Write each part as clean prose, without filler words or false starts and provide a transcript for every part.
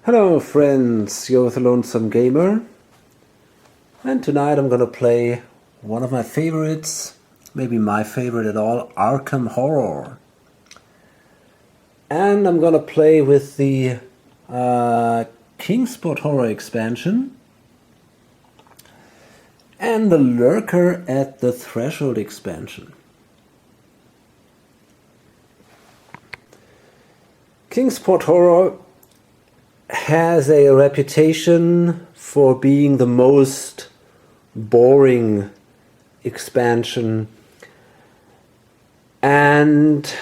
Hello friends, you're with the Lonesome Gamer, and tonight I'm gonna play one of my favorites, maybe my favorite at all, Arkham Horror. And I'm gonna play with the Kingsport Horror expansion and the Lurker at the Threshold expansion. Kingsport Horror has a reputation for being the most boring expansion, and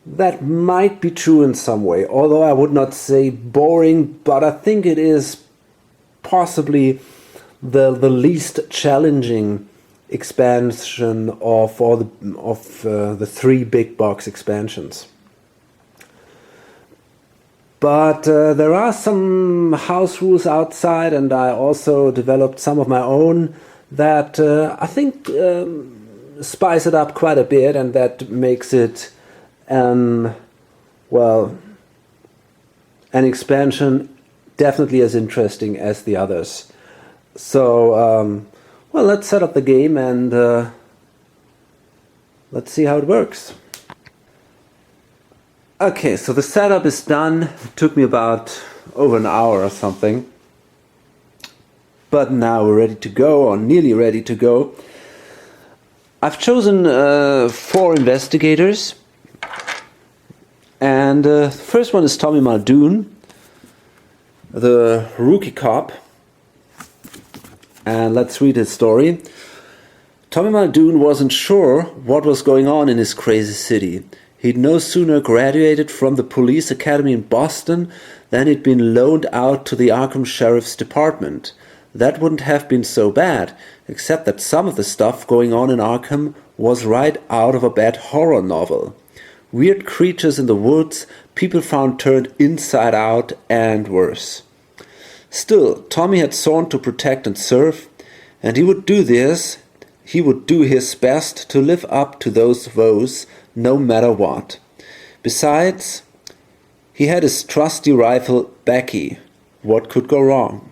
that might be true in some way, although I would not say boring, but I think it is possibly the least challenging expansion of the three big box expansions. But there are some house rules outside, and I also developed some of my own that I think spice it up quite a bit, and that makes it an expansion definitely as interesting as the others. So, let's set up the game and let's see how it works. Okay, so the setup is done. It took me about over an hour or something. But now we're ready to go, or nearly ready to go. I've chosen 4 investigators. And the first one is Tommy Muldoon, the rookie cop. And let's read his story. Tommy Muldoon wasn't sure what was going on in his crazy city. He'd no sooner graduated from the police academy in Boston than he'd been loaned out to the Arkham Sheriff's Department. That wouldn't have been so bad, except that some of the stuff going on in Arkham was right out of a bad horror novel. Weird creatures in the woods, people found turned inside out, and worse. Still, Tommy had sworn to protect and serve, and he would do his best to live up to those vows, no matter what. Besides, he had his trusty rifle, Becky. What could go wrong?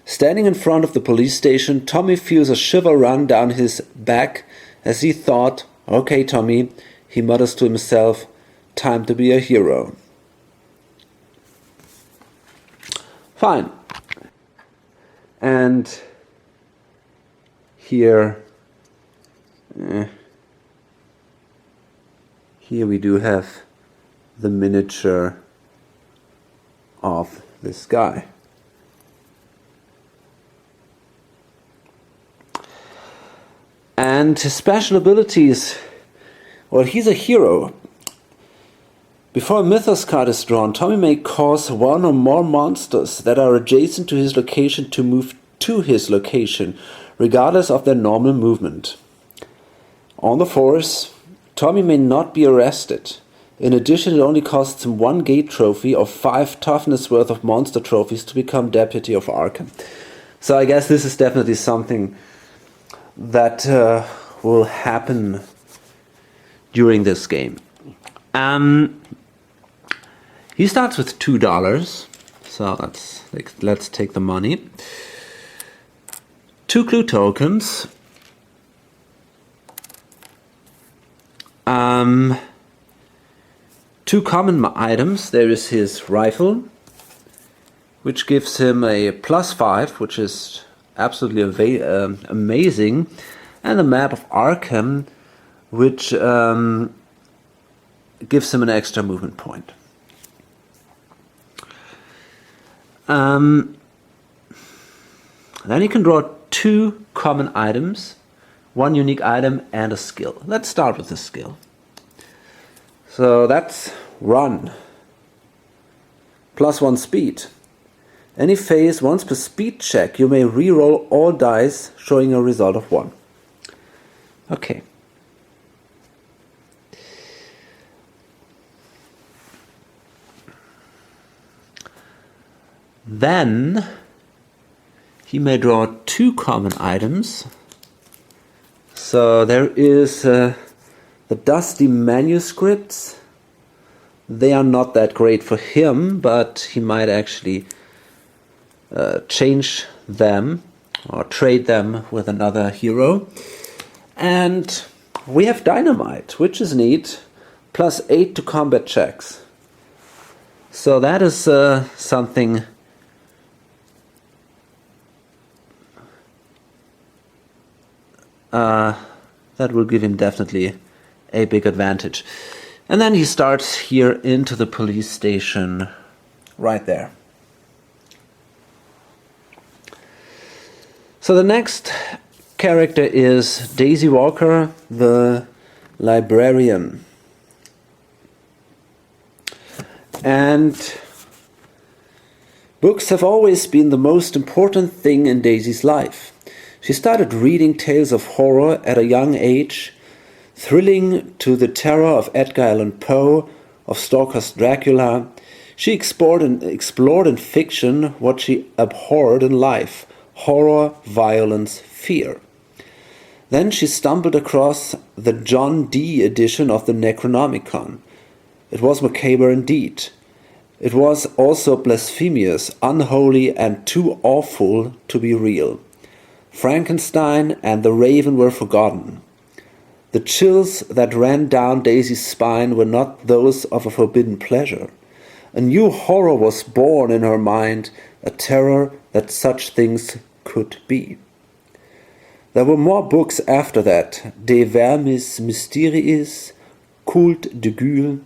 Standing in front of the police station, Tommy feels a shiver run down his back as he thought, "Okay, Tommy," he mutters to himself, "time to be a hero." Fine. And here we do have the miniature of this guy. And his special abilities, well, he's a hero. Before a mythos card is drawn, Tommy may cause one or more monsters that are adjacent to his location to move to his location, regardless of their normal movement. On the force, Tommy may not be arrested. In addition, it only costs him 1 gate trophy or 5 toughness worth of monster trophies to become Deputy of Arkham. So I guess this is definitely something that will happen during this game. He starts with $2, so let's take the money. 2 clue tokens. 2 common items. There is his rifle, which gives him a +5, which is absolutely amazing, and a map of Arkham, which gives him an extra movement point. Then he can draw 2 common items, 1 unique item, and a skill. Let's start with the skill. So that's run. +1 speed. Any phase, once per speed check, you may re-roll all dice, showing a result of 1. Okay. Then he may draw 2 common items. So there is the Dusty Manuscripts, they are not that great for him, but he might actually change them or trade them with another hero. And we have Dynamite, which is neat, plus 8 to combat checks. So that is something that will give him definitely a big advantage. And then he starts here into the police station right there. So the next character is Daisy Walker, the librarian. And books have always been the most important thing in Daisy's life. She started reading tales of horror at a young age, thrilling to the terror of Edgar Allan Poe, of Stoker's Dracula. She explored in fiction what she abhorred in life: horror, violence, fear. Then she stumbled across the John Dee edition of the Necronomicon. It was macabre indeed. It was also blasphemous, unholy, and too awful to be real. Frankenstein and the Raven were forgotten. The chills that ran down Daisy's spine were not those of a forbidden pleasure. A new horror was born in her mind, a terror that such things could be. There were more books after that, De Vermis Mysteriis, Culte de Gül,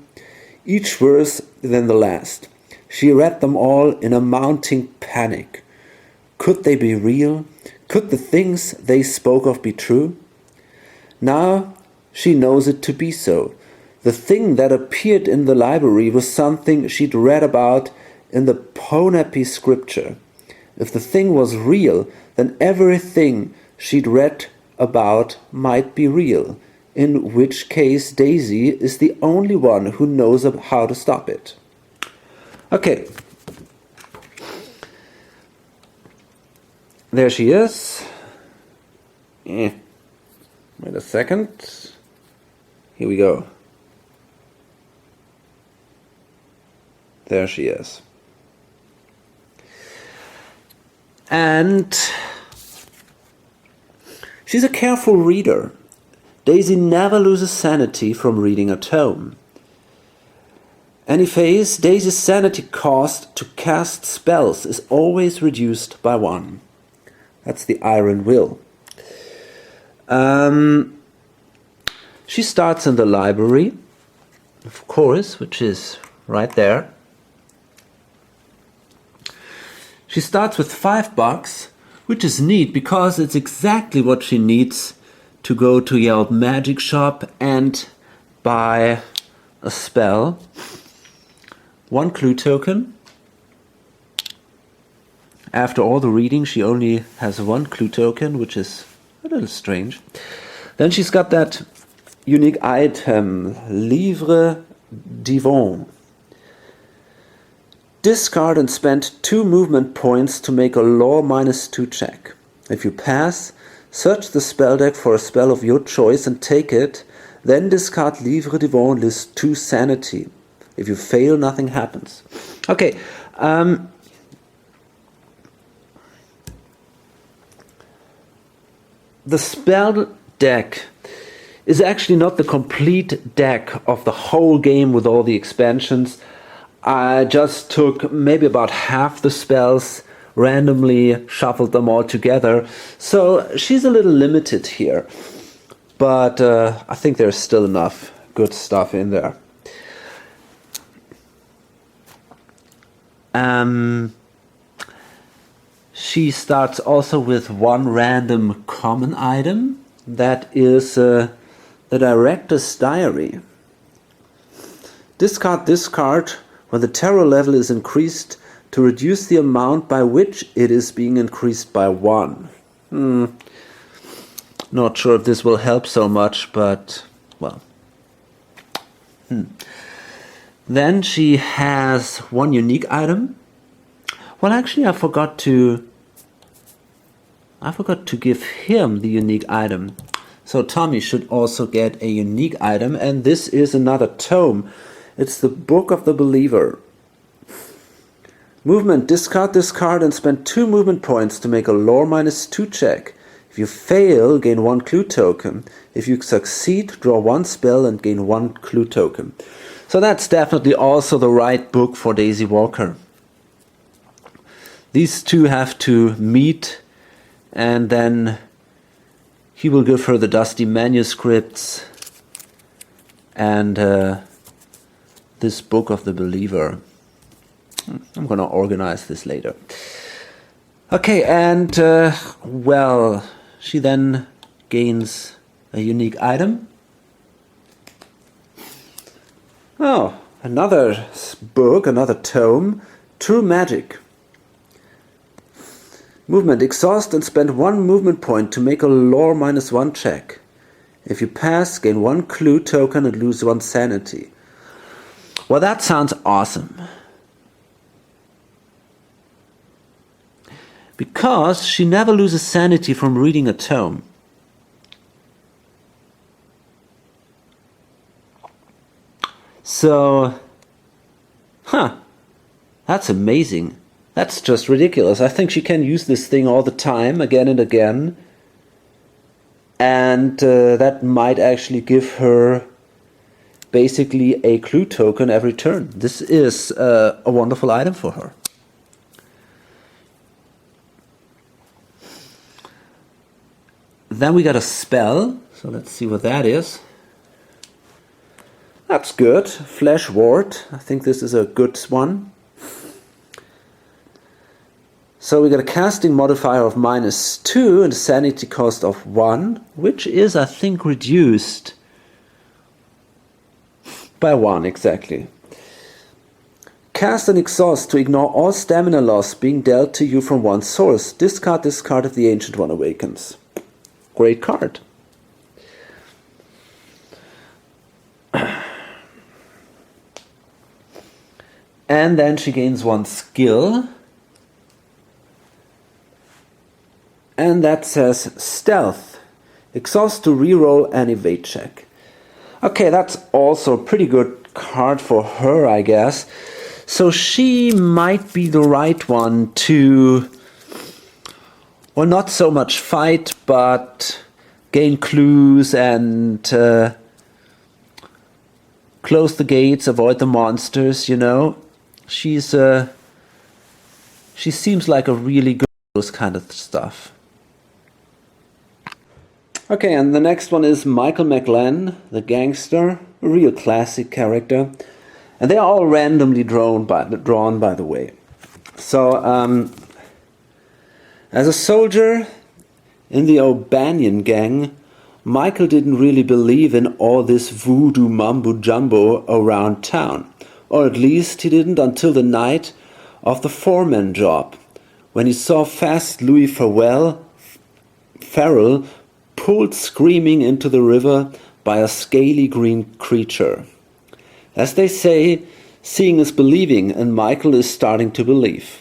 each worse than the last. She read them all in a mounting panic. Could they be real? Could the things they spoke of be true? Now she knows it to be so. The thing that appeared in the library was something she'd read about in the Ponape scripture. If the thing was real, then everything she'd read about might be real, in which case Daisy is the only one who knows how to stop it. Okay. There she is. Wait a second. Here we go. There she is. And she's a careful reader. Daisy never loses sanity from reading a tome. Anyways, Daisy's sanity cost to cast spells is always reduced by 1. That's the Iron Will. She starts in the library, of course, which is right there. She starts with $5, which is neat because it's exactly what she needs to go to Yelp Magic Shop and buy a spell. 1 clue token. After all the reading, she only has 1 clue token, which is a little strange. Then she's got that unique item, Livre Divin. Discard and spend 2 movement points to make a Law -2 check. If you pass, search the spell deck for a spell of your choice and take it, then discard Livre Divin, list 2 sanity. If you fail, nothing happens. Okay, the spell deck is actually not the complete deck of the whole game with all the expansions. I just took maybe about half the spells, randomly shuffled them all together. So she's a little limited here. But I think there's still enough good stuff in there. She starts also with 1 random common item. That is the Director's Diary. Discard this card when the terror level is increased to reduce the amount by which it is being increased by 1. Not sure if this will help so much, but, well. Then she has 1 unique item. Well, actually, I forgot to give him the unique item. So Tommy should also get a unique item, and this is another tome. It's the Book of the Believer. Movement. Discard this card and spend 2 movement points to make a lore -2 check. If you fail, gain 1 clue token. If you succeed, draw 1 spell and gain 1 clue token. So that's definitely also the right book for Daisy Walker. These two have to meet, and then he will give her the dusty manuscripts and this Book of the Believer. I'm gonna organize this later. Okay, and well, she then gains a unique item. Oh, another book, another tome, True Magic. Movement. Exhaust and spend 1 movement point to make a lore -1 check. If you pass, gain 1 clue token and lose 1 sanity. Well, that sounds awesome. Because she never loses sanity from reading a tome. So, that's amazing. That's just ridiculous. I think she can use this thing all the time, again and again. And that might actually give her basically a clue token every turn. This is a wonderful item for her. Then we got a spell. So let's see what that is. That's good. Flesh Ward. I think this is a good one. So we got a casting modifier of -2 and a sanity cost of 1, which is, I think, reduced by 1, exactly. Cast and exhaust to ignore all stamina loss being dealt to you from one source. Discard this card if the Ancient One awakens. Great card. And then she gains 1 skill. And that says Stealth. Exhaust to reroll an evade check. Okay, that's also a pretty good card for her, I guess. So she might be the right one to, well, not so much fight, but gain clues and close the gates, avoid the monsters, you know. She seems like a really good at those kind of stuff. Okay, and the next one is Michael McGlenn, the gangster, a real classic character. And they are all randomly drawn, by the way. So, as a soldier in the O'Banion gang, Michael didn't really believe in all this voodoo mumbo-jumbo around town. Or at least he didn't until the night of the foreman job, when he saw fast Louis Farrell pulled screaming into the river by a scaly green creature. As they say, seeing is believing, and Michael is starting to believe.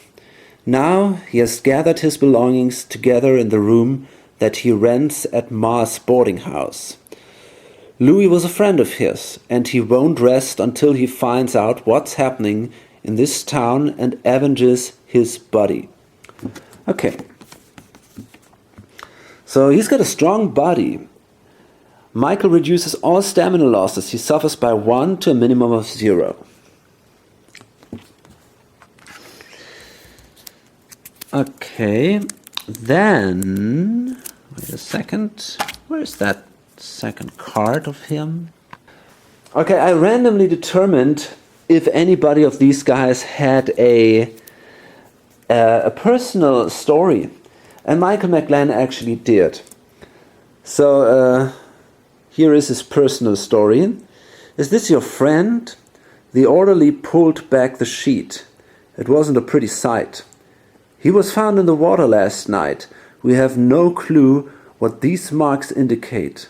Now he has gathered his belongings together in the room that he rents at Ma's boarding house. Louis was a friend of his, and he won't rest until he finds out what's happening in this town and avenges his buddy. Okay. So he's got a strong body. Michael reduces all stamina losses he suffers by 1 to a minimum of 0. Okay, then, wait a second, where's that second card of him? Okay, I randomly determined if anybody of these guys had a personal story. And Michael McGlenn actually did. So, here is his personal story. Is this your friend? The orderly pulled back the sheet. It wasn't a pretty sight. He was found in the water last night. We have no clue what these marks indicate.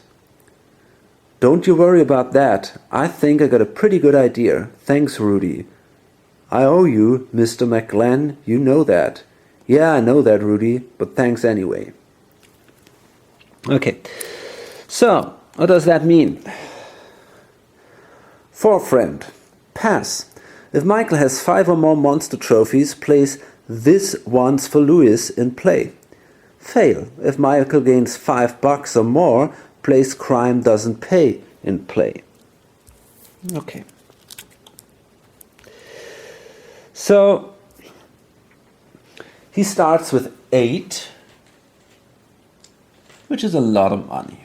Don't you worry about that. I think I got a pretty good idea. Thanks, Rudy. I owe you, Mr. McGlenn. You know that. Yeah, I know that, Rudy, but thanks anyway. Okay, so what does that mean? For a friend, Pass. If Michael has 5 or more monster trophies, place this once for Louis in play. Fail. If Michael gains $5 or more, place Crime Doesn't Pay in play. Okay. So he starts with 8, which is a lot of money.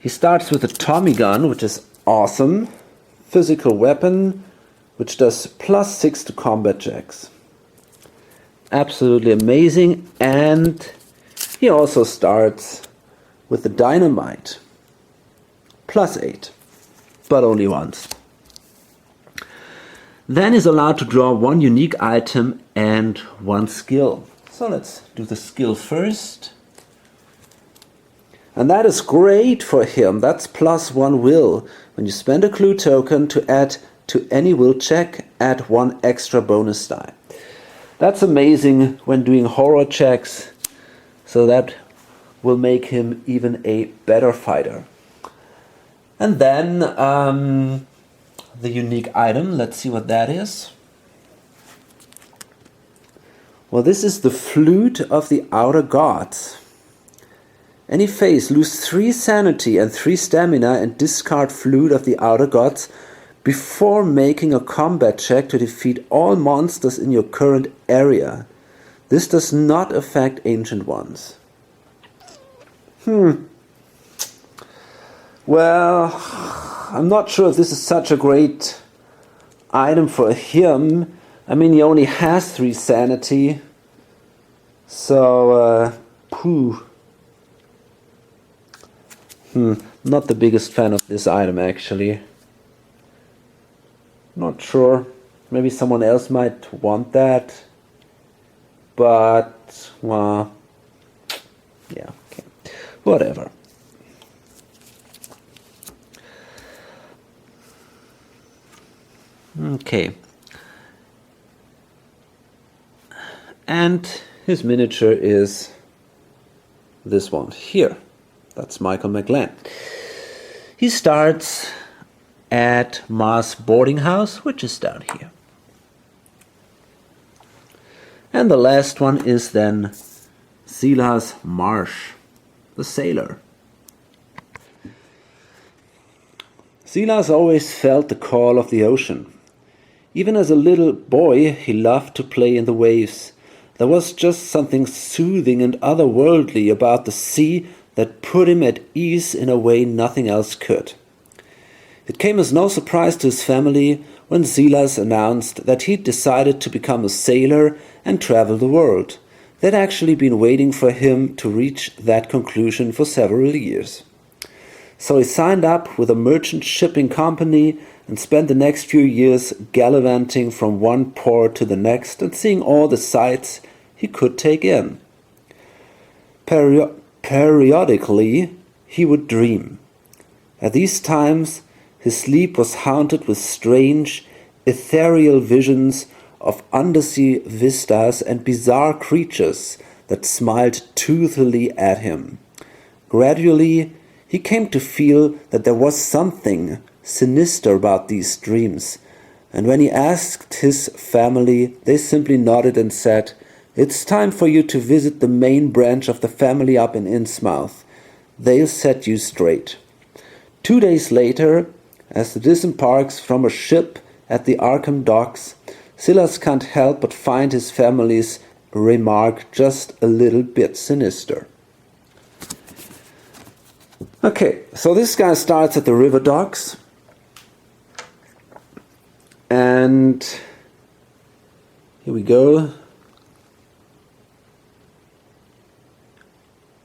He starts with a Tommy gun, which is awesome. Physical weapon, which does +6 to combat checks. Absolutely amazing. And he also starts with the dynamite. +8, but only once. Then he's allowed to draw 1 unique item and 1 skill. So let's do the skill first. And that is great for him. That's +1 will. When you spend a clue token to add to any will check, add 1 extra bonus die. That's amazing when doing horror checks. So that will make him even a better fighter. And then the unique item, let's see what that is. Well, this is the Flute of the Outer Gods. Any phase, lose 3 sanity and 3 stamina and discard Flute of the Outer Gods before making a combat check to defeat all monsters in your current area. This does not affect ancient ones. Well, I'm not sure if this is such a great item for him. I mean, he only has 3 sanity. So, not the biggest fan of this item, actually. Not sure. Maybe someone else might want that. But, well, yeah, okay. Whatever. Okay. And his miniature is this one here. That's Michael McGlenn. He starts at Mars Boarding House, which is down here. And the last one is then Silas Marsh, the sailor. Silas always felt the call of the ocean. Even as a little boy, he loved to play in the waves. There was just something soothing and otherworldly about the sea that put him at ease in a way nothing else could. It came as no surprise to his family when Silas announced that he'd decided to become a sailor and travel the world. They'd actually been waiting for him to reach that conclusion for several years. So he signed up with a merchant shipping company and spent the next few years gallivanting from one port to the next and seeing all the sights he could take in. Periodically, he would dream. At these times, his sleep was haunted with strange, ethereal visions of undersea vistas and bizarre creatures that smiled toothily at him. Gradually, he came to feel that there was something sinister about these dreams, and when he asked his family, they simply nodded and said, "It's time for you to visit the main branch of the family up in Innsmouth. They'll set you straight." 2 days later, as he disembarks from a ship at the Arkham docks, Silas can't help but find his family's remark just a little bit sinister. Okay, so this guy starts at the river docks, and here we go.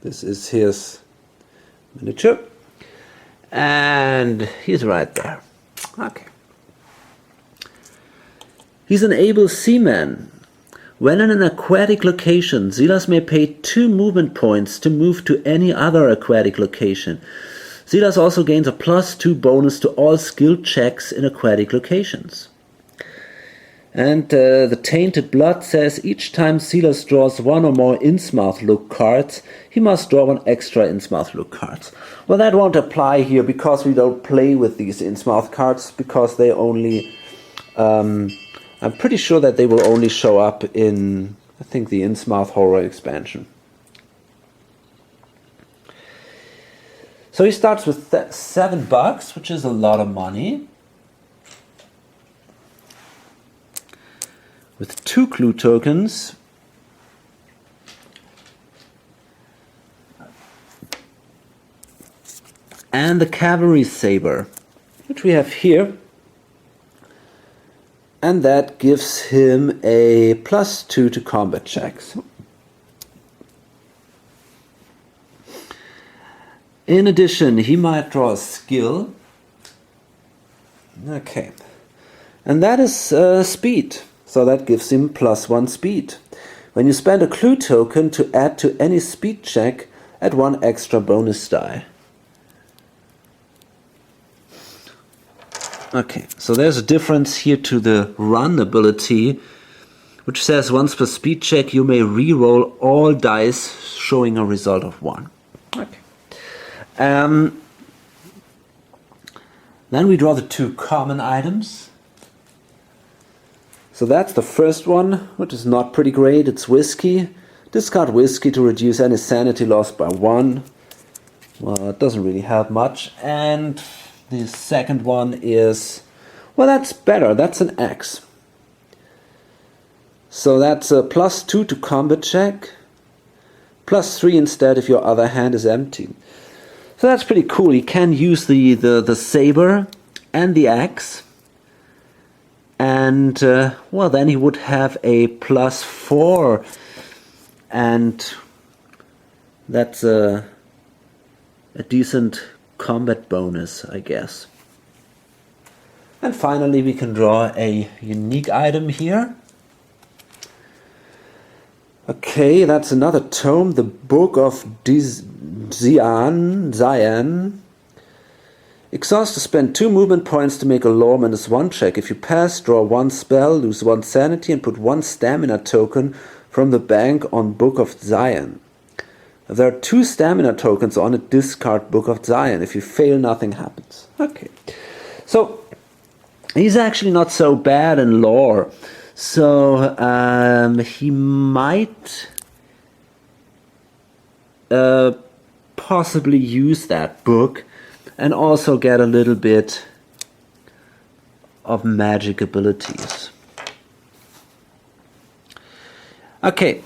This is his miniature, and he's right there. Okay. He's an able seaman. When in an aquatic location, Silas may pay 2 movement points to move to any other aquatic location. Silas also gains a +2 bonus to all skill checks in aquatic locations. And the Tainted Blood says each time Silas draws one or more Innsmouth look cards, he must draw one extra Innsmouth look cards. Well, that won't apply here because we don't play with these Innsmouth cards, because they only... I'm pretty sure that they will only show up in, I think, the Innsmouth Horror expansion. So he starts with $7, which is a lot of money. With 2 clue tokens. And the Cavalry Saber, which we have here. And that gives him a +2 to combat checks. In addition, he might draw a skill. Okay. And that is speed. So that gives him +1 speed. When you spend a clue token to add to any speed check, add 1 extra bonus die. Okay, so there's a difference here to the run ability, which says once per speed check you may re-roll all dice showing a result of 1. Okay. Then we draw the 2 common items. So that's the first one, which is not pretty great. It's whiskey. Discard whiskey to reduce any sanity loss by 1. Well, it doesn't really help much. And the second one is, well, that's better. That's an axe. So that's a +2 to combat check. +3 instead if your other hand is empty. So that's pretty cool. You can use the saber and the axe. And, well, then he would have a +4. And that's a decent combat bonus, I guess. And finally we can draw a unique item here. Okay, that's another tome, the Book of Zian. Exhaust to spend 2 movement points to make a law -1 check. If you pass, draw 1 spell, lose 1 sanity, and put 1 stamina token from the bank on Book of Zion. If there are 2 stamina tokens on it, discard Book of Zion. If you fail, nothing happens. Okay, so he's actually not so bad in lore. So he might possibly use that book and also get a little bit of magic abilities. Okay.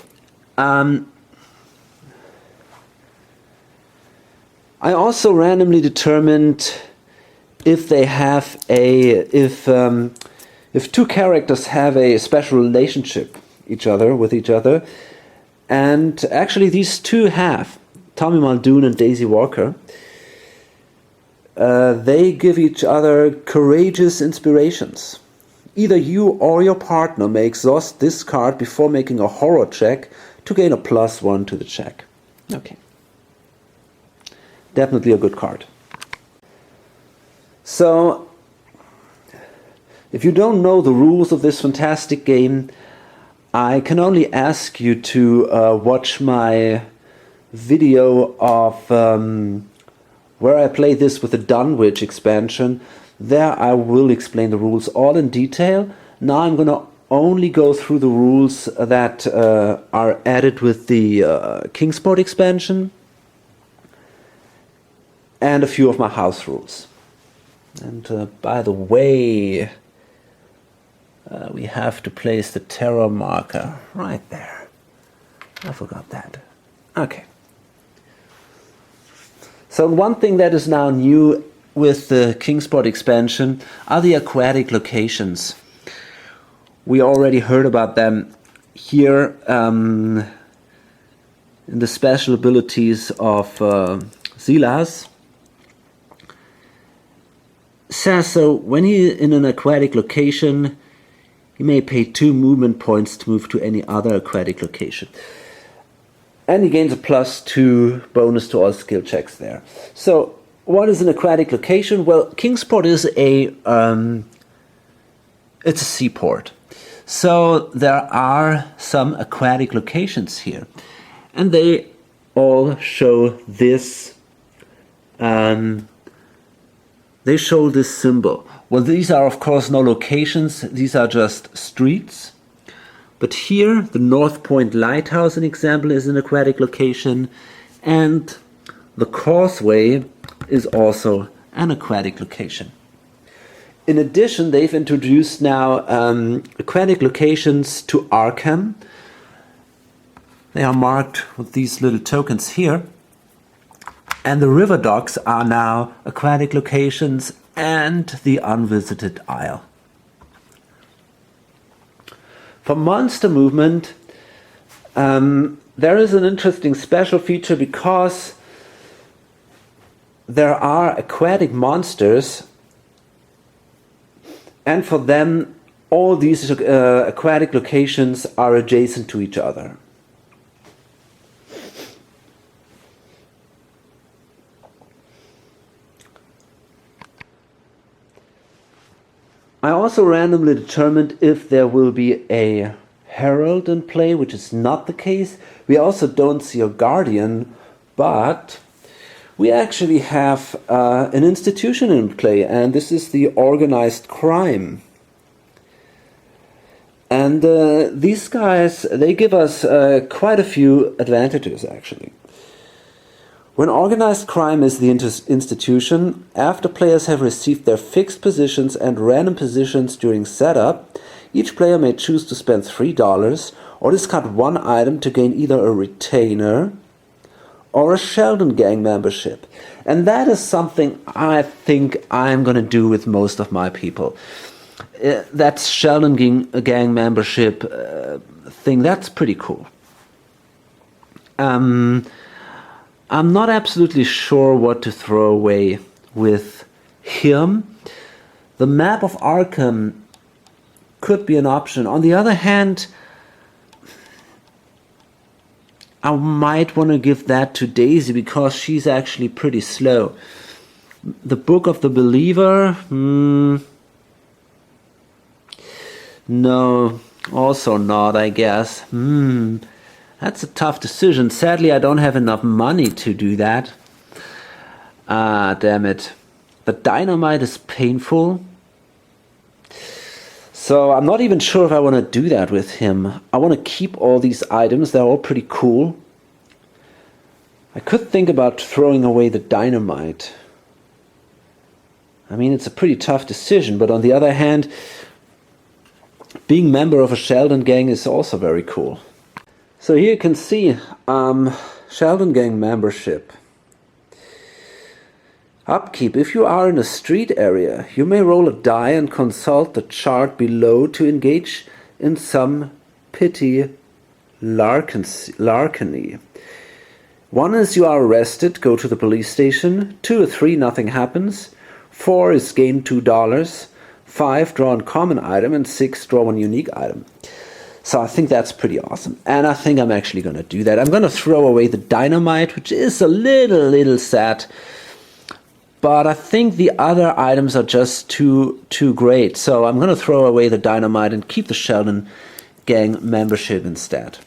I also randomly determined if they have if 2 characters have a special relationship with each other, and actually these 2 have, Tommy Muldoon and Daisy Walker. They give each other courageous inspirations. Either you or your partner may exhaust this card before making a horror check to gain a +1 to the check. Okay. Definitely a good card. So, if you don't know the rules of this fantastic game, I can only ask you to watch my video of where I play this with the Dunwich expansion. There I will explain the rules all in detail. Now I'm going to only go through the rules that are added with the Kingsport expansion and a few of my house rules. And by the way, we have to place the terror marker right there. I forgot that. Okay. So one thing that is now new with the Kingsport expansion are the aquatic locations. We already heard about them here in the special abilities of Silas. Says so when he in an aquatic location, he may pay 2 movement points to move to any other aquatic location. And he gains a +2 bonus to all skill checks there. So, what is an aquatic location? Well, Kingsport is it's a seaport. So there are some aquatic locations here. And they all show this they show this symbol. Well, these are of course no locations, these are just streets. But here, the North Point Lighthouse, an example, is an aquatic location, and the Causeway is also an aquatic location. In addition, they've introduced now aquatic locations to Arkham. They are marked with these little tokens here. And the river docks are now aquatic locations and the unvisited isle. For Monster Movement, there is an interesting special feature because there are aquatic monsters, and for them all these aquatic locations are adjacent to each other. I also randomly determined if there will be a herald in play, which is not the case. We also don't see a guardian, but we actually have an institution in play, and this is the organized crime. And these guys, they give us quite a few advantages, actually. When organized crime is the institution, after players have received their fixed positions and random positions during setup, each player may choose to spend $3 or discard one item to gain either a retainer or a Sheldon Gang membership. And that is something I think I'm going to do with most of my people. That Sheldon Gang membership thing, that's pretty cool. I'm not absolutely sure what to throw away with him. The map of Arkham could be an option. On the other hand, I might want to give that to Daisy because she's actually pretty slow. The Book of the Believer, no, also not, I guess. That's a tough decision. Sadly, I don't have enough money to do that. Ah, damn it. The dynamite is painful. So I'm not even sure if I want to do that with him. I want to keep all these items. They're all pretty cool. I could think about throwing away the dynamite. I mean, it's a pretty tough decision, but on the other hand, being member of a Sheldon Gang is also very cool. So here you can see Sheldon Gang membership. Upkeep. If you are in a street area, you may roll a die and consult the chart below to engage in some petty larceny. 1 is you are arrested, go to the police station. 2 or 3, nothing happens. 4 is gain $2. 5, draw a common item. And 6, draw one unique item. So I think that's pretty awesome. And I think I'm actually going to do that. I'm going to throw away the dynamite, which is a little sad. But I think the other items are just too great. So I'm going to throw away the dynamite and keep the Sheldon Gang membership instead.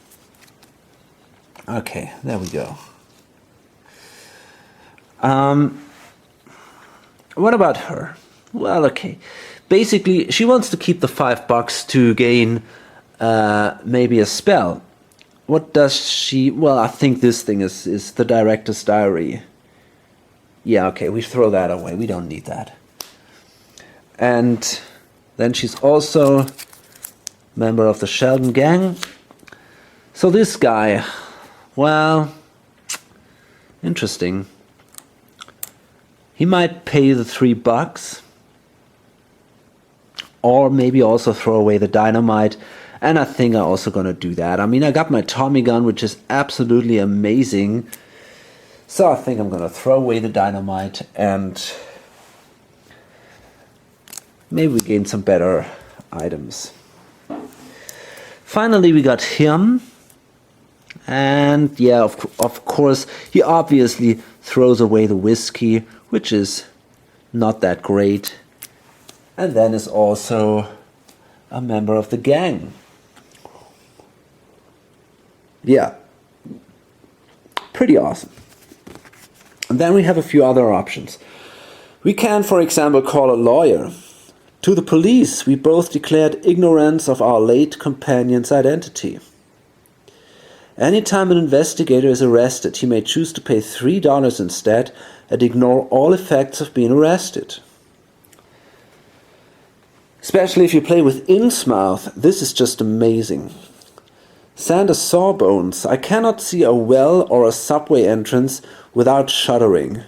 Okay, there we go. What about her? Well, okay. Basically, she wants to keep the $5 to gain maybe a spell. What does she... Well, I think this thing is the Director's Diary. Yeah, okay, we throw that away. We don't need that. And then she's also member of the Sheldon Gang. So this guy, well, interesting. He might pay the $3, or maybe also throw away the dynamite. And I think I'm also going to do that. I mean, I got my Tommy gun, which is absolutely amazing. So I think I'm going to throw away the dynamite and maybe we gain some better items. Finally, we got him. And yeah, of course, he obviously throws away the whiskey, which is not that great. And then is also a member of the gang. Yeah, pretty awesome. And then we have a few other options. We can, for example, call a lawyer. To the police, we both declared ignorance of our late companion's identity. Anytime an investigator is arrested, he may choose to pay $3 instead and ignore all effects of being arrested. Especially if you play with Innsmouth, this is just amazing. Sanders Sawbones, I cannot see a well or a subway entrance without shuddering.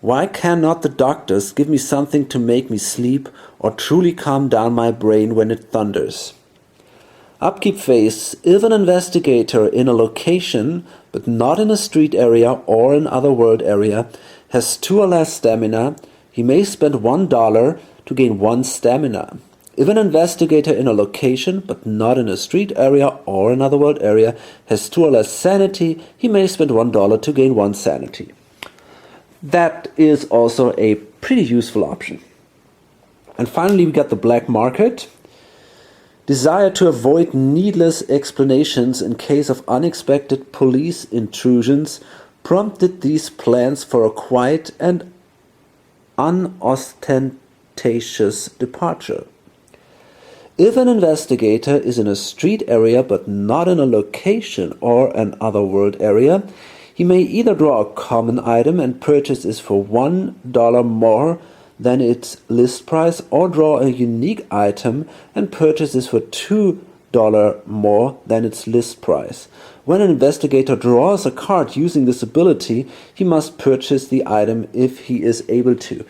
Why cannot the doctors give me something to make me sleep or truly calm down my brain when it thunders? Upkeep Face, if an investigator in a location, but not in a street area or an otherworld area, has 2 or less stamina, he may spend $1 to gain 1 stamina. If an investigator in a location, but not in a street area or another world area, has 2 or less sanity, he may spend $1 to gain 1 sanity. That is also a pretty useful option. And finally, we got the black market. Desire to avoid needless explanations in case of unexpected police intrusions prompted these plans for a quiet and unostentatious departure. If an investigator is in a street area but not in a location or an otherworld area, he may either draw a common item and purchase it for $1 more than its list price, or draw a unique item and purchase it for $2 more than its list price. When an investigator draws a card using this ability, he must purchase the item if he is able to.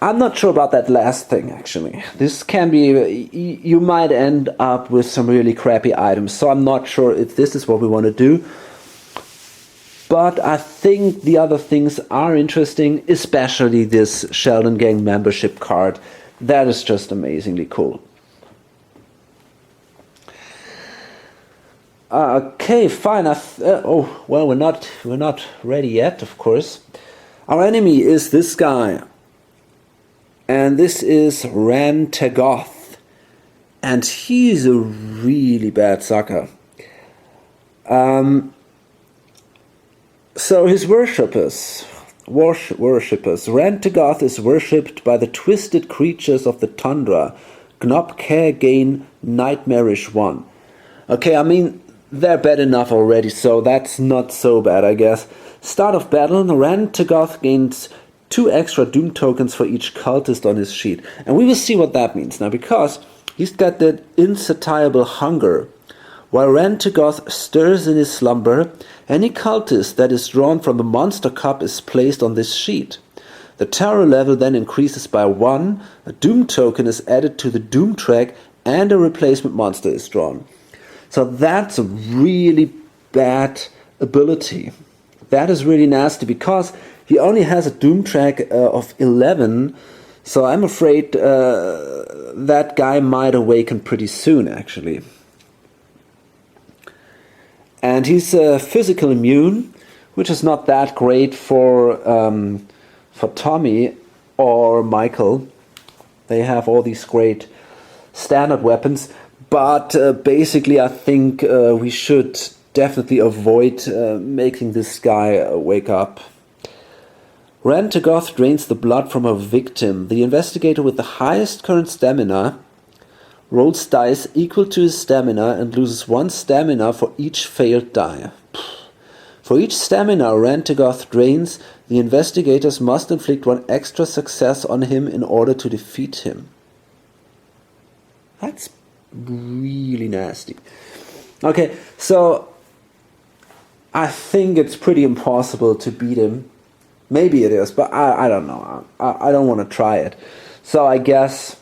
I'm not sure about that last thing, actually. This can be, you might end up with some really crappy items, so I'm not sure if this is what we want to do. But I think the other things are interesting, especially this Sheldon Gang membership card. That is just amazingly cool. Okay, fine. We're not ready yet, of course. Our enemy is this guy. And this is Rantagoth. And he's a really bad sucker. So his worshippers. Rantagoth is worshipped by the twisted creatures of the tundra. Gnop Gain Nightmarish One. Okay, I mean, they're bad enough already, so that's not so bad, I guess. Start of battle, Rantagoth gains 2 extra Doom tokens for each cultist on his sheet. And we will see what that means now, because he's got that insatiable hunger. While Rantagoth stirs in his slumber, any cultist that is drawn from the monster cup is placed on this sheet. The terror level then increases by 1, a Doom token is added to the Doom track, and a replacement monster is drawn. So that's a really bad ability. That is really nasty, because he only has a Doom track of 11, so I'm afraid that guy might awaken pretty soon, actually. And he's physical immune, which is not that great for Tommy or Michael. They have all these great standard weapons, but basically I think we should definitely avoid making this guy wake up. Rantagoth drains the blood from her victim. The investigator with the highest current stamina rolls dice equal to his stamina and loses 1 stamina for each failed die. For each stamina Rantagoth drains, the investigators must inflict 1 extra success on him in order to defeat him. That's really nasty. Okay, so I think it's pretty impossible to beat him. Maybe it is, but I don't know. I don't want to try it. So I guess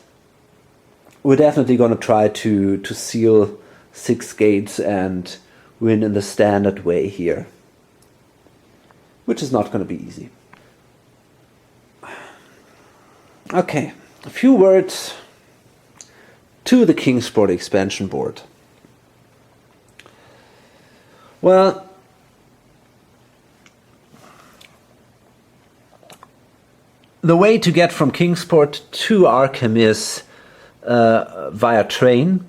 we're definitely going to try to seal 6 gates and win in the standard way here, which is not going to be easy. Okay, a few words to the Kingsport expansion board. Well, the way to get from Kingsport to Arkham is via train,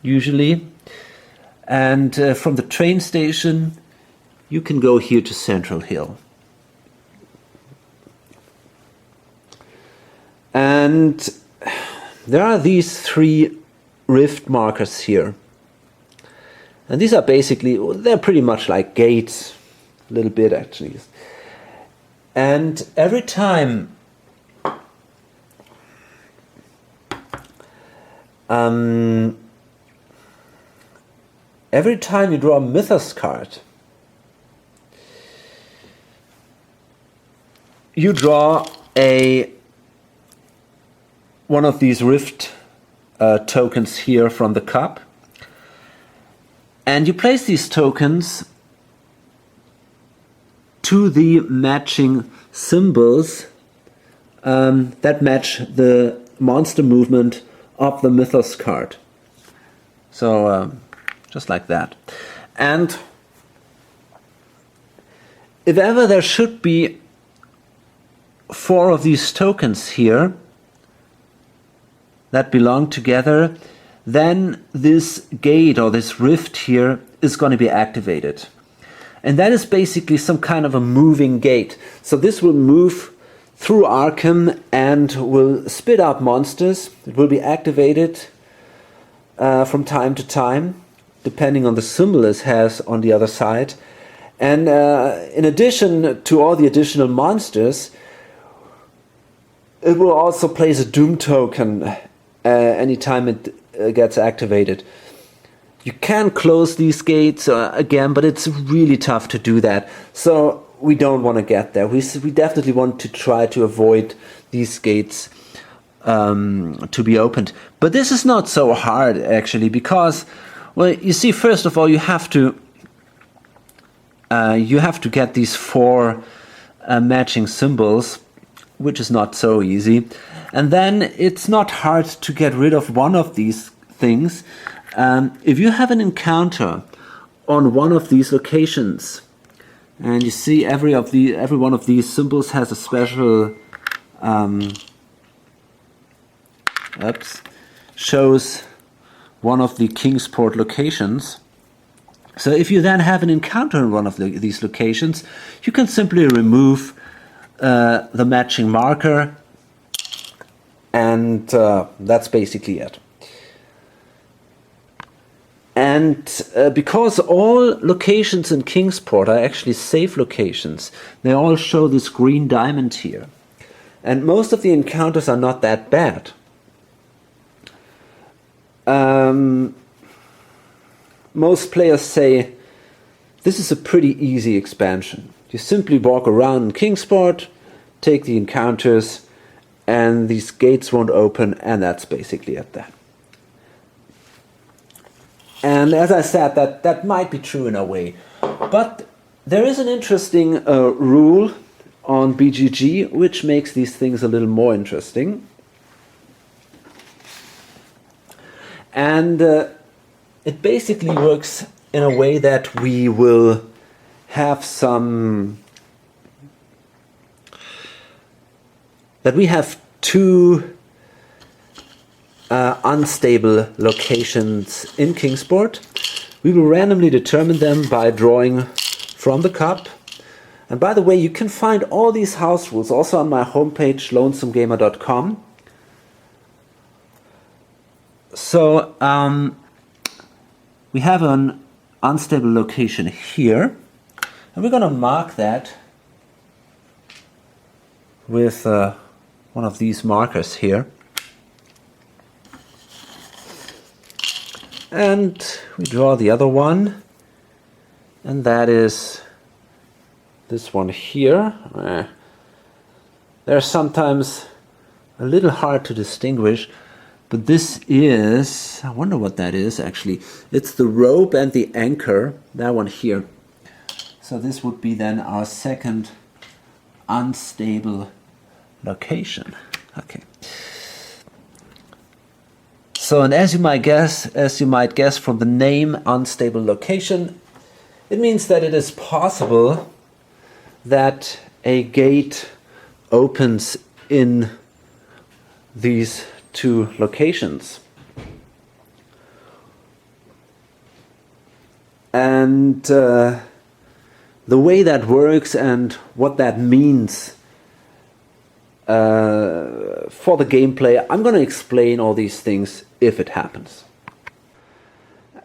usually. And from the train station, you can go here to Central Hill. And there are these 3 rift markers here. And these are basically, they're pretty much like gates, a little bit actually. And every time you draw a Mythos card, you draw one of these rift tokens here from the cup, and you place these tokens to the matching symbols that match the monster movement of the Mythos card. So just like that. And if ever there should be 4 of these tokens here that belong together, then this gate or this rift here is going to be activated. And that is basically some kind of a moving gate. So this will move through Arkham and will spit out monsters. It will be activated from time to time, depending on the symbol it has on the other side. And in addition to all the additional monsters, it will also place a Doom token anytime it gets activated. You can close these gates again, but it's really tough to do that. So we don't want to get there. We definitely want to try to avoid these gates to be opened. But this is not so hard actually, because, well, you see, first of all, you have to get these 4 matching symbols, which is not so easy. And then it's not hard to get rid of one of these things. If you have an encounter on one of these locations, and you see every one of these symbols has a special shows one of the Kingsport locations. So if you then have an encounter in one of these locations, you can simply remove the matching marker, and that's basically it. And because all locations in Kingsport are actually safe locations, they all show this green diamond here. And most of the encounters are not that bad. Most players say this is a pretty easy expansion. You simply walk around in Kingsport, take the encounters, and these gates won't open, and that's basically it then. And as I said, that might be true in a way. But there is an interesting rule on BGG which makes these things a little more interesting. And it basically works in a way that we will have we have 2 unstable locations in Kingsport. We will randomly determine them by drawing from the cup. And by the way, you can find all these house rules also on my homepage, lonesomegamer.com. So we have an unstable location here, and we're going to mark that with one of these markers here. And we draw the other one, and that is this one here. They're sometimes a little hard to distinguish, but this is, I wonder what that is actually. It's the rope and the anchor, that one here. So this would be then our second unstable location. Okay. So, and as you might guess from the name unstable location, it means that it is possible that a gate opens in these two locations. And the way that works and what that means for the gameplay, I'm going to explain all these things if it happens.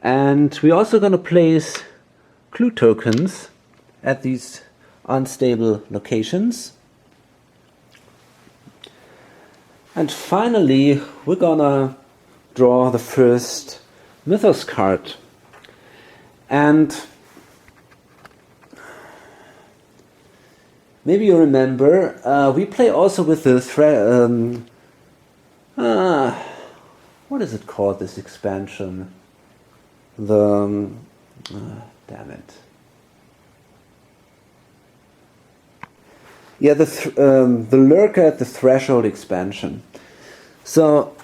And we're also going to place clue tokens at these unstable locations. And finally, we're gonna draw the first mythos card. And maybe you remember, we play also with the what is it called, this expansion? The damn it. Yeah, the Lurker at the Threshold expansion. So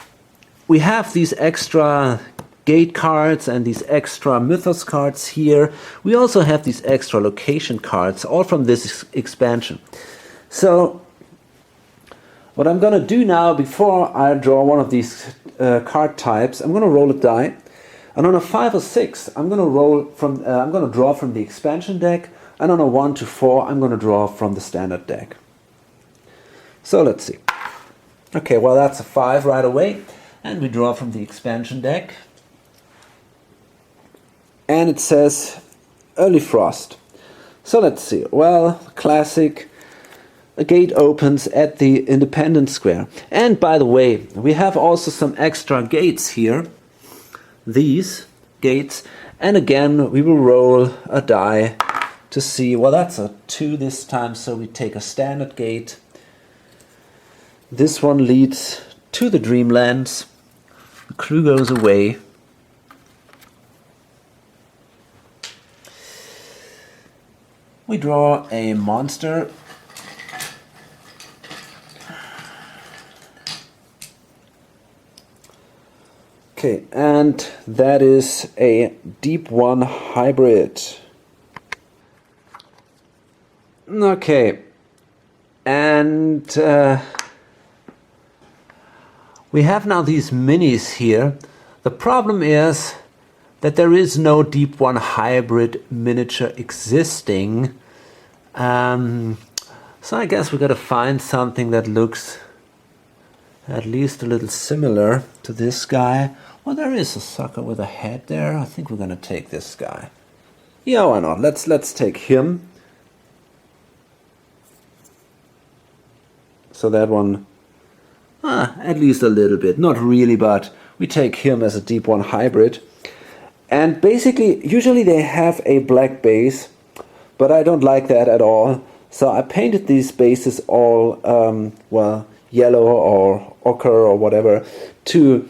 we have these extra gate cards and these extra mythos cards here. We also have these extra location cards, all from this expansion. So what I'm going to do now, before I draw one of these card types, I'm going to roll a die. And on a 5 or 6, I'm going to draw from the expansion deck, and on a 1 to 4, I'm going to draw from the standard deck. So let's see. Okay, well that's a 5 right away, and we draw from the expansion deck. And it says Early Frost. So let's see. Well, classic. A gate opens at the Independence Square. And by the way, we have also some extra gates here. These gates, and again we will roll a die to see. Well, that's a 2 this time, so we take a standard gate. This one leads to the Dreamlands. The clue goes away. We draw a monster. Okay, and that is a Deep One hybrid. Okay, and we have now these minis here. The problem is that there is no Deep One hybrid miniature existing. So I guess we gotta find something that looks at least a little similar to this guy. Well, there is a sucker with a head there. I think we're gonna take this guy. Yeah, why not? Let's take him. So that one, at least a little bit. Not really, but we take him as a Deep One hybrid. And basically, usually they have a black base, but I don't like that at all. So I painted these bases all, well, yellow or ochre or whatever, to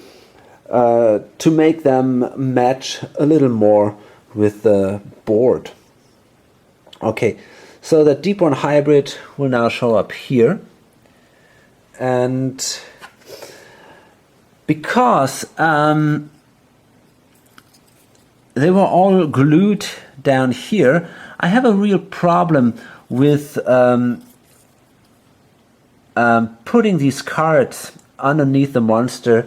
make them match a little more with the board. Okay, so the Deep One hybrid will now show up here. And because they were all glued down here, I have a real problem with putting these cards underneath the monster.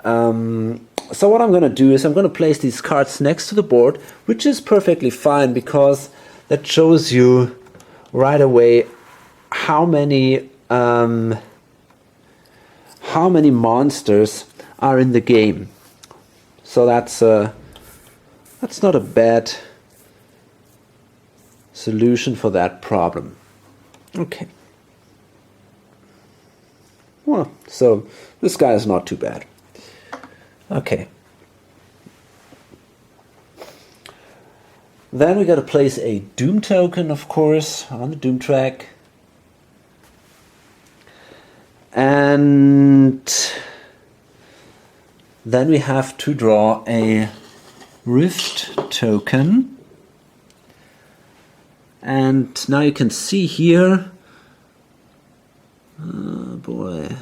So what I'm going to do is I'm going to place these cards next to the board, which is perfectly fine because that shows you right away how many monsters are in the game. So that's not a bad solution for that problem. Okay. Well, so this guy is not too bad. Okay. Then we got to place a Doom token, of course, on the Doom track. And then we have to draw a Rift token. And now you can see here, oh boy,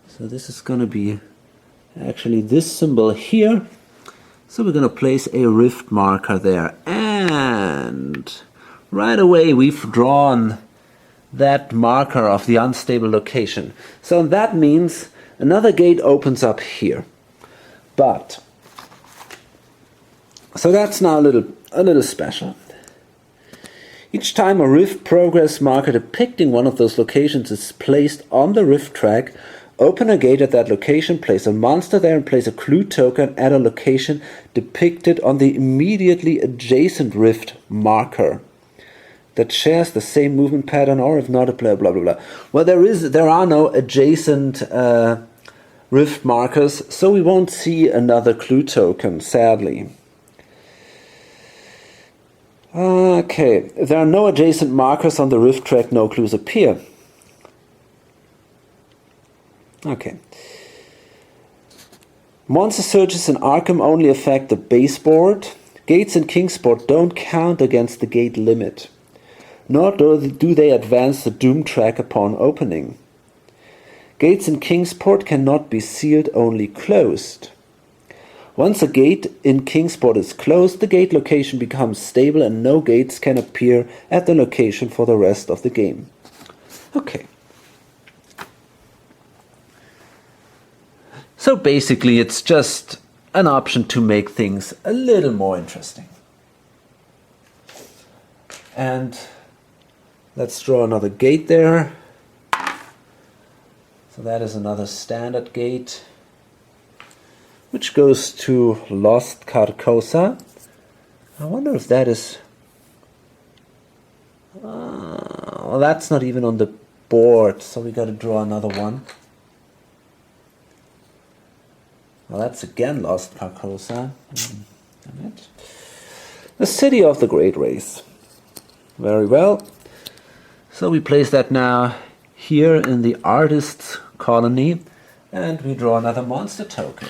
so this is going to be actually this symbol here. So we're going to place a rift marker there, and right away we've drawn that marker of the unstable location. So that means another gate opens up here. But, so that's now a little special. Each time a rift progress marker depicting one of those locations is placed on the rift track, open a gate at that location, place a monster there, and place a clue token at a location depicted on the immediately adjacent rift marker that shares the same movement pattern, or if not, a blah blah blah blah. Well, there are no adjacent rift markers, so we won't see another clue token, sadly. Okay, if there are no adjacent markers on the rift track, no clues appear. Okay. Monster searches in Arkham only affect the baseboard. Gates in Kingsport don't count against the gate limit, nor do they advance the doom track upon opening. Gates in Kingsport cannot be sealed, only closed. Once a gate in Kingsport is closed, the gate location becomes stable and no gates can appear at the location for the rest of the game. Okay. So basically it's just an option to make things a little more interesting. And let's draw another gate there. So that is another standard gate, which goes to Lost Carcosa. I wonder if that is... well, that's not even on the board, so we got to draw another one. Well, that's again Lost Carcosa. Damn it. The City of the Great Race. Very well. So we place that now here in the Artist's Colony, and we draw another monster token.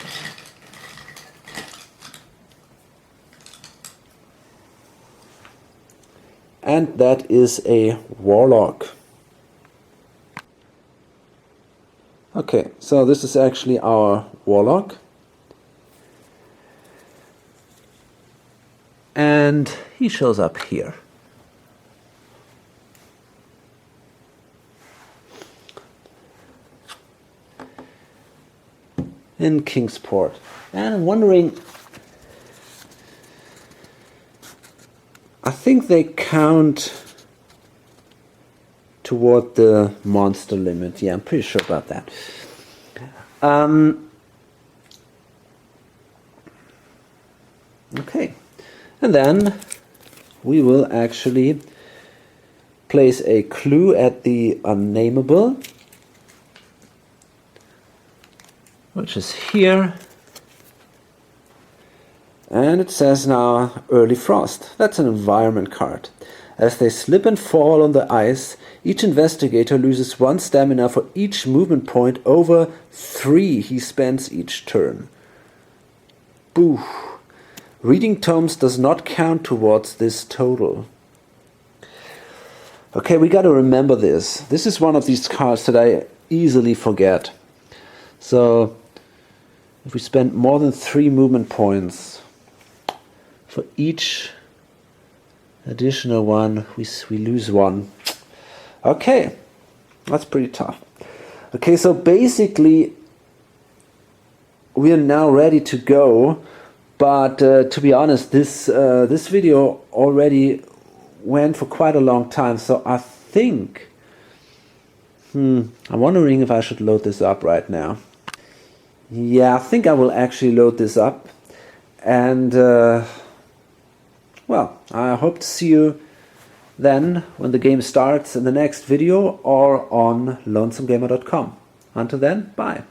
And that is a Warlock. Okay, so this is actually our Warlock. And he shows up here. In Kingsport. And I'm wondering, I think they count toward the monster limit. Yeah, I'm pretty sure about that. Okay. And then we will actually place a clue at the unnameable, which is here. And it says now Early Frost. That's an environment card. As they slip and fall on the ice, each investigator loses 1 stamina for each movement point over 3 he spends each turn. Boo. Reading tomes does not count towards this total. Okay, we got to remember this. This is one of these cards that I easily forget. So, if we spend more than 3 movement points for each additional one, we lose 1. Okay, that's pretty tough. Okay, so basically we are now ready to go. But to be honest, this video already went for quite a long time, so I think I'm wondering if I should load this up right now. Yeah, I think I will actually load this up, and well, I hope to see you then when the game starts in the next video or on lonesomegamer.com. Until then, bye.